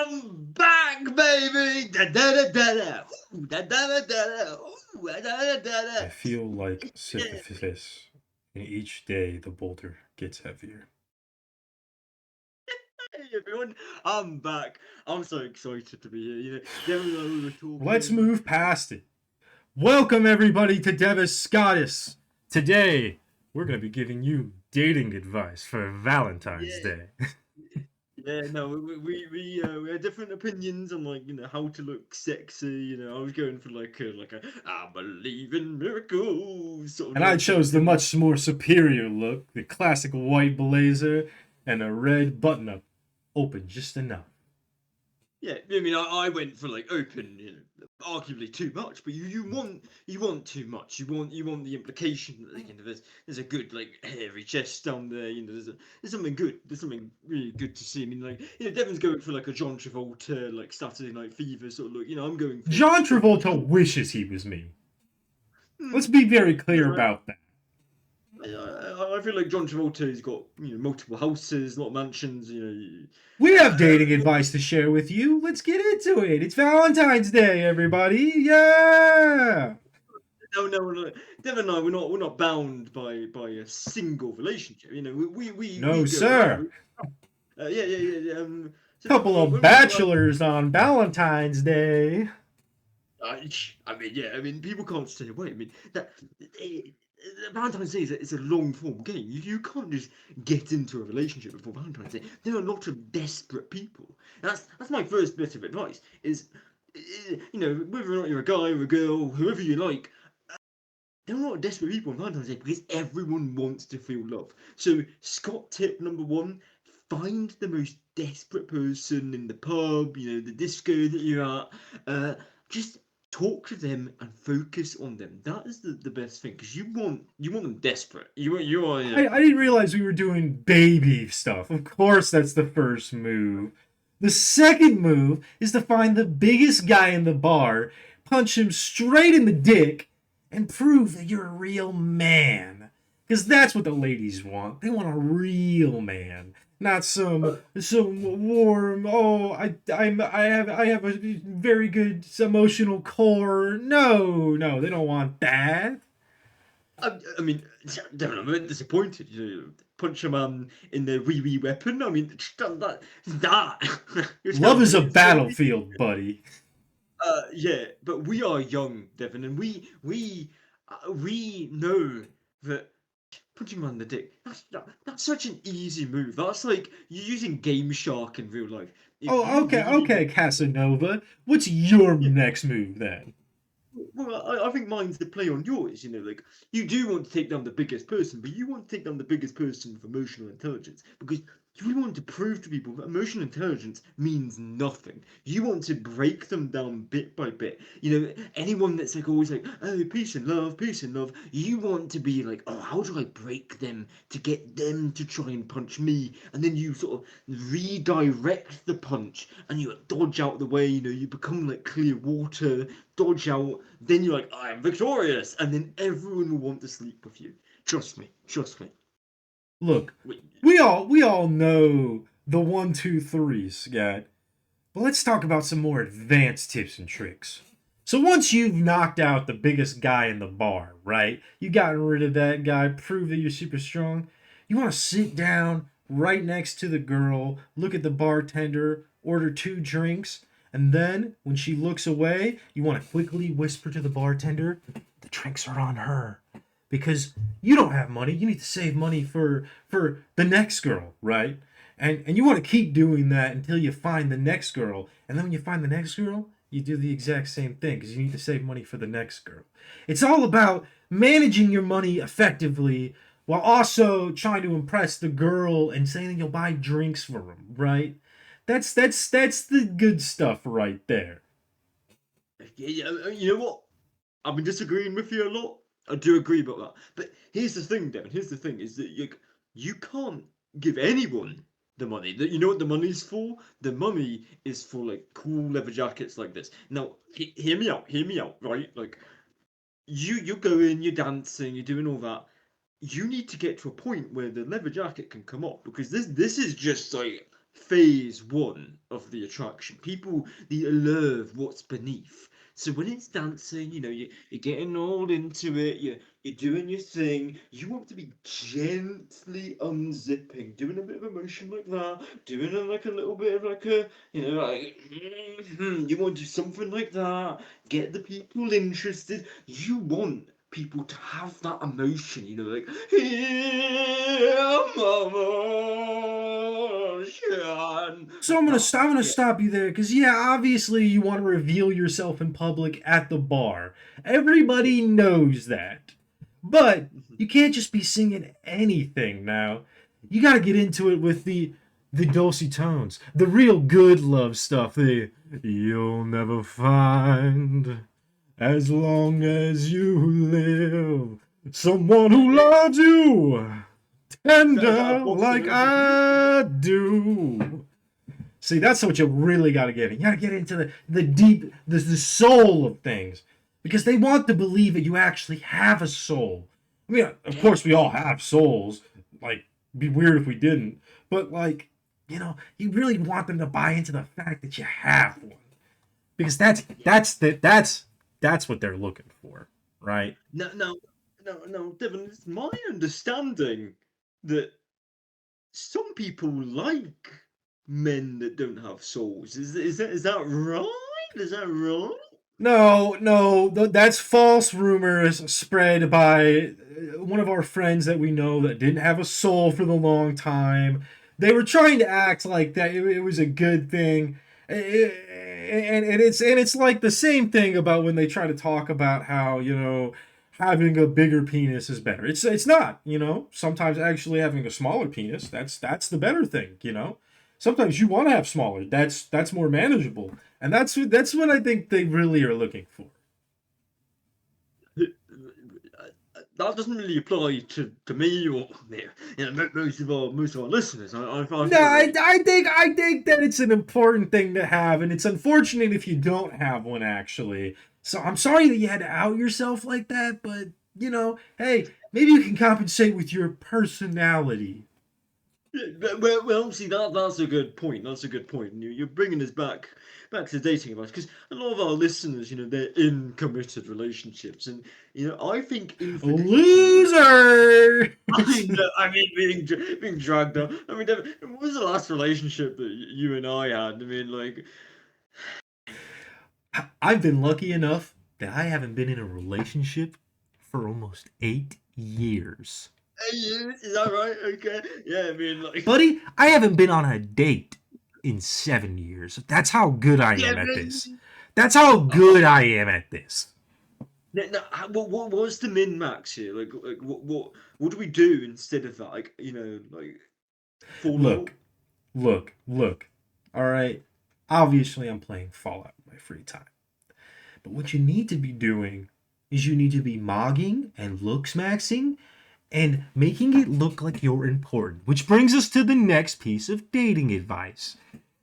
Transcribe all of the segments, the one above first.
I'm back, baby! Da da da da da! Ooh, da da da da da! Ooh, da da da da! I feel like Yeah. Sisyphus, and each day the boulder gets heavier. Hey everyone, I'm back. I'm so excited to be here. Devin and I we were Let's talking. move past it. Welcome everybody to Devus Scottus. Today, we're going to be giving you dating advice for Valentine's Yeah, Day. no, we had different opinions on how to look sexy. I was going for like a I believe in miracles sort of And I look, chose the Devin. much more superior look, the classic white blazer and a red button up, open just enough. Yeah, I mean, I went for like open, arguably too much, but you want too much. You want the implication that there's a good like hairy chest down there. There's something good. There's something really good to see. I mean, Devon's going for like a John Travolta like Saturday Night Fever sort of look. I'm going for John something Travolta cute. wishes he was me. Let's Mm, be very clear no, about that. I feel like John Travolta's got multiple houses, a lot of mansions. We have dating Uh, advice to share with you. Let's get into it. It's Valentine's Day, everybody. Yeah. no. Devon and I, we're not bound by a single relationship. We No, go wherever. sir. Yeah. So Couple of when we go out, bachelors on Valentine's Day. I mean, yeah. I mean, people can't stay away. I mean, eh, Valentine's Day is a long form game. You can't just get into a relationship before Valentine's Day. There are a lot of desperate people. That's my first bit of advice. Whether or not you're a guy or a girl, whoever you like. There are a lot of desperate people on Valentine's Day because everyone wants to feel love. So, Scott tip number one, find the most desperate person in the pub, the disco that you're at. Just talk to them and focus on them. That is the best thing because you want them desperate. You are I didn't realize we were doing baby stuff. Of course, that's the first move. The second move is to find the biggest guy in the bar, punch him straight in the dick, and prove that you're a real man. Because that's what the ladies want. They want a real man, not some warm. Oh, I have a very good emotional core. No, they don't want that. I mean, Devin, I'm a bit disappointed. Punch a man in their wee weapon. I mean, that. You're Love telling is me a it's so easy. battlefield, buddy. Yeah, but we are young, Devon, and we know that punching man in the dick. That's such an easy move. That's like you're using Game Shark in real life. If Oh, you really okay, want, Casanova. What's your yeah. next move then? Well, I think mine's the play on yours. Like you do want to take down the biggest person, but you want to take down the biggest person with emotional intelligence because you really want to prove to people that emotional intelligence means nothing. You want to break them down bit by bit. Anyone that's like always like, oh, peace and love, peace and love. You want to be like, oh, how do I break them to get them to try and punch me? And then you sort of redirect the punch and you dodge out the way. You become like clear water, dodge out, then you're like, I'm victorious, and then everyone will want to sleep with you. Trust me, trust me. Look, Wait, we all know the 1, 2, 3, Scat. But let's talk about some more advanced tips and tricks. So once you've knocked out the biggest guy in the bar, right? You gotten rid of that guy, prove that you're super strong. You want to sit down right next to the girl, look at the bartender, order 2 drinks, and then when she looks away, you want to quickly whisper to the bartender, "The drinks are on her." Because you don't have money, you need to save money for the next girl, right? And you want to keep doing that until you find the next girl. And then when you find the next girl, you do the exact same thing because you need to save money for the next girl. It's all about managing your money effectively while also trying to impress the girl and saying that you'll buy drinks for them, right? That's the good stuff right there. you know what? I've been disagreeing with you a lot. I do agree about that. But here's the thing, Devin. Here's the thing: is that you can't give anyone the money. You know what the money's for? The money is for like cool leather jackets like this. Now, hear me out. Hear me out. Right? Like you're going, you're dancing, you're doing all that. You need to get to a point where the leather jacket can come off because this is just like phase one of the attraction. People, the allure of what's beneath. So when it's dancing, you're getting all into it. You're doing your thing. You want to be gently unzipping, doing a bit of a motion like that, doing like a little bit of like a, like you want to do something like that. Get the people interested. You want people to have that emotion, like emotion. So I'm That, gonna yeah. stop you there because yeah, obviously you want to reveal yourself in public at the bar. Everybody knows that, but Mhm. you can't just be singing anything now. You got to get into it with the dulcet tones, the real good love stuff. The you'll never find as long as you live someone who loves you Is that a tender bossa like nova beat? I do. See, that's what you really got to get in. You got to get into the deep, the soul of things. Because they want to believe that you actually have a soul. I mean, of course, we all have souls. Like, it'd be weird if we didn't. But, like, you really want them to buy into the fact that you have one. Because Yeah. that's what they're looking for, right? No, no, no, Devon, it's my understanding that some people like men that don't have souls. Is that right? Is that right? No, no, that's false rumors spread by one of our friends that we know that didn't have a soul for the long time. They were trying to act like that it was a good thing. And it's like the same thing about when they try to talk about how, having a bigger penis is better. It's not. Sometimes actually having a smaller penis, that's the better thing. Sometimes you want to have smaller. That's more manageable. And that's what I think they really are looking for. That doesn't really apply to me or most of our listeners. I No, feel I, like I think I think that it's an important thing to have, and it's unfortunate if you don't have one actually. So I'm sorry that you had to out yourself like that, but hey, maybe you can compensate with your personality. yeah, well, see that's a good point. That's a good point. And you're bringing us back to dating advice because a lot of our listeners, they're in committed relationships, and I think infidelity. Loser. I know. I mean, being dragged up. I mean, what was the last relationship that you and I had? I mean, like, I've been lucky enough that I haven't been in a relationship for almost 8 years. 8 years. Is that right? Okay. Yeah. I mean, like, Buddy, I haven't been on a date in 7 years. That's how good I yeah. am at this. That's how good I am at this. No, what was the min max here? Like what do we do instead of that? Like, like Fallout. Look, look. All right. Obviously, I'm playing Fallout in my free time. But what you need to be doing is you need to be mogging and looks maxing and making it look like you're important. Which brings us to the next piece of dating advice.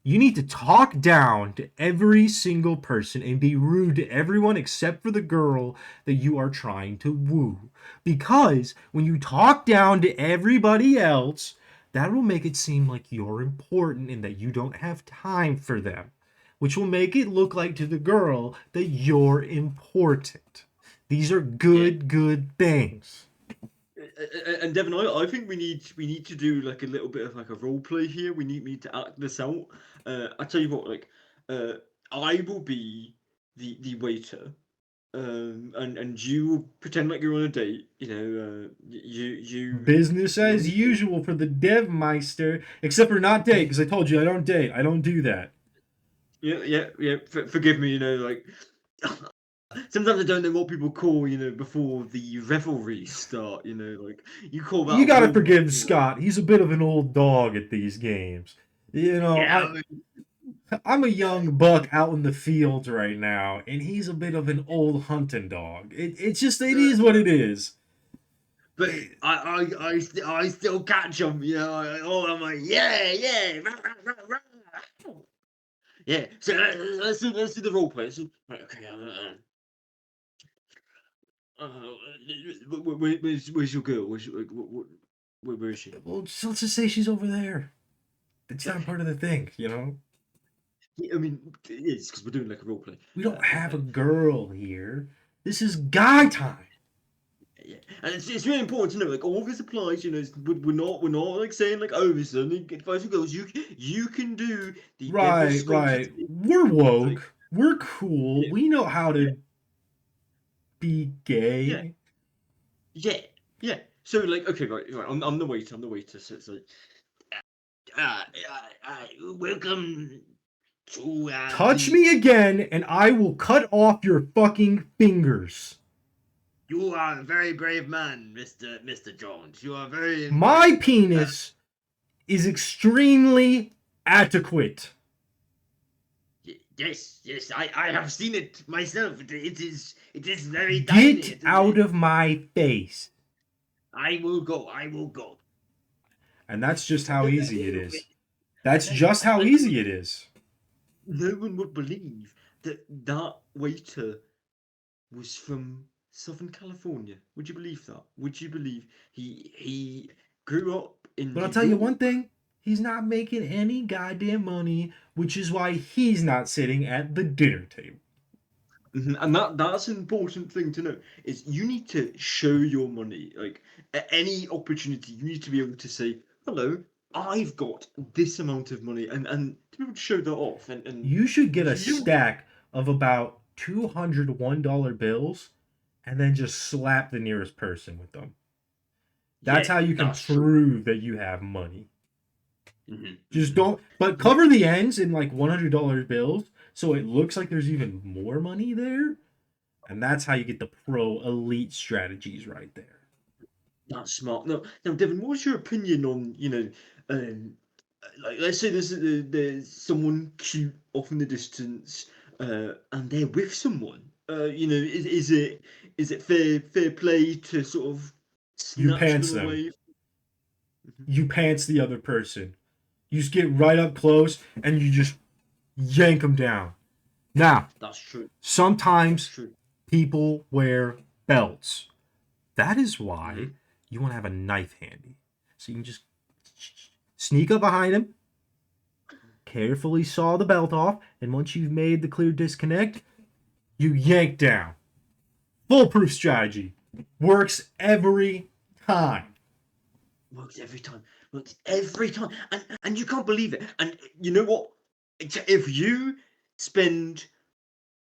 You need to talk down to every single person and be rude to everyone except for the girl that you are trying to woo. Because when you talk down to everybody else, that will make it seem like you're important and that you don't have time for them, which will make it look like to the girl that you're important. These are Yeah. good things. And Devin, I think we need to do like a little bit of like a role play here. We need to act this out. I tell you what, like, uh, I will be the waiter, and you will pretend like you're on a date. Business as You. usual for the dev meister, except for not date, because I told you I don't date. I don't do that. Yeah, yeah, yeah. Forgive me. Like sometimes I don't know what people call, before the revelries start. Like you call that You a gotta warm up. forgive Scott. He's a bit of an old dog at these games. You know, Yeah, I I'm a young buck out in the fields right now, and he's a bit of an old hunting dog. It no, is what it is. but I still catch them. I'm like, yeah, yeah, rah, rah, rah, rah. Yeah. So let's do the role play. Right, okay. Where's your girl? Where is she? Well, let's just say she's over there. It's not part of the thing, you know? Yeah, I mean, it's because we're doing like a role play. We don't have a And girl here. This is guy time. yeah, and it's really important to know like all this applies. We're not like saying like, oh, this is only advice for girls. You can do the Devus Right, Scottus right. thing. We're Like, woke. We're cool. yeah, We know how yeah, to be yeah, gay. yeah, yeah. So like, okay, right. I'm the waiter. I'm the waiter. So it's like, welcome to Touch the. me again, and I will cut off your fucking fingers. You are a very brave man, Mister Jones. You are very My brave. penis is extremely adequate. Yes, yes, I have seen it myself. It is very tiny. Get out of my face. I will go. I will go. And that's just how No, easy it no, is. That's and, just how and easy it is. no one would believe that that waiter was from Southern California. Would you believe that? Would you believe he grew up in But New I'll tell you one York? thing, he's not making any goddamn money, which is why he's not sitting at the dinner table. And that's an important thing to know is you need to show your money. Like at any opportunity, you need to be able to say, "Hello, I've got this amount of money," and to be able to show that off. And You should get a you, stack of about $201 bills and then just slap the nearest person with them. That's yeah, how you can that's true. prove that you have money. Just Hmm. don't, but cover the ends in like $100 bills so it looks like there's even more money there. And that's how you get the pro elite strategies right there. That's smart. Now, Devin, what's your opinion on um, like let's say there's someone cute off in the distance, and they're with someone. Is it fair play to sort of You snatch pants them them. away? Mhm. You pants the other person. You just get right up close and you just yank them down. Now, That's true. That's sometimes true. people wear belts. That is Hmm. why you want to have a knife handy. So you can just sneak up behind him, carefully saw the belt off, and once you've made the clear disconnect, you yank down. Foolproof strategy. Works every time. Works every time. Works every time. And you can't believe it. And you know what? If you spend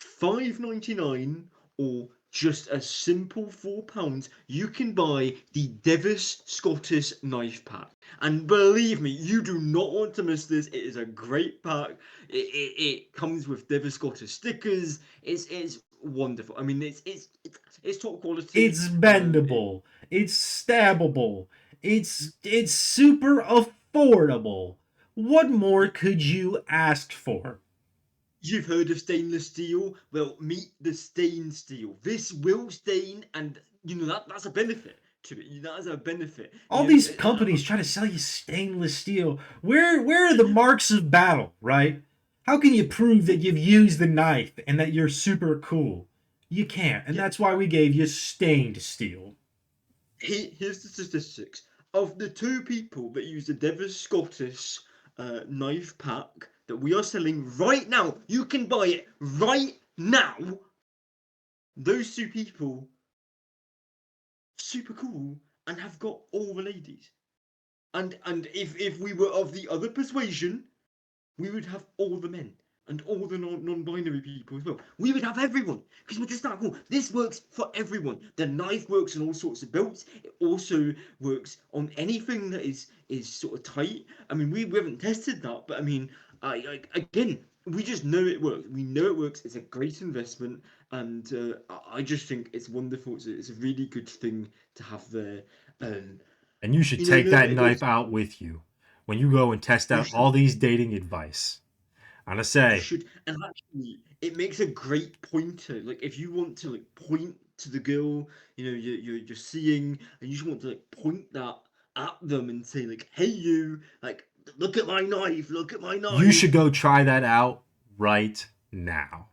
5.99 or just a simple £4, you can buy the Devus Scottus knife pack. And believe me, you do not want to miss this. It is a great pack. It comes with Devus Scottus stickers. It's wonderful. I mean, it's top quality. It's It, bendable. It's stabbable. It's super affordable. What more you, could you ask for? You've heard of stainless steel? Well, meet the stain steel. This will stain, and that's a benefit to it. That is a benefit. All these companies try to sell you stainless steel. Where are the marks of battle, right? How can you prove that you've used the knife and that you're super cool? You can't, and yeah. that's why we gave you stained steel. Here's the statistics. Of the two people that use the Devus Scottus knife pack that we are selling right now, you can buy it right now. Those two people, super cool, and have got all the ladies. And if we were of the other persuasion, we would have all the men and all the non-binary people as well. We would have everyone because we're just that cool. This works for everyone. The knife works on all sorts of belts. It also works on anything that is sort of tight. I mean, we haven't tested that, but I mean, again, we just know it works. We know it works. It's a great investment, and I just think it's wonderful. It's a really good thing to have there. Um, And you should you know, take no, that knife it's out with you when you go and test you out should all these dating advice. I'm gonna You say, should, and actually, it makes a great pointer. Like if you want to like point to the girl, you're seeing, and you just want to like point that at them and say like, "Hey, you! Like, look at my knife! Look at my you should knife!" go try that out right now.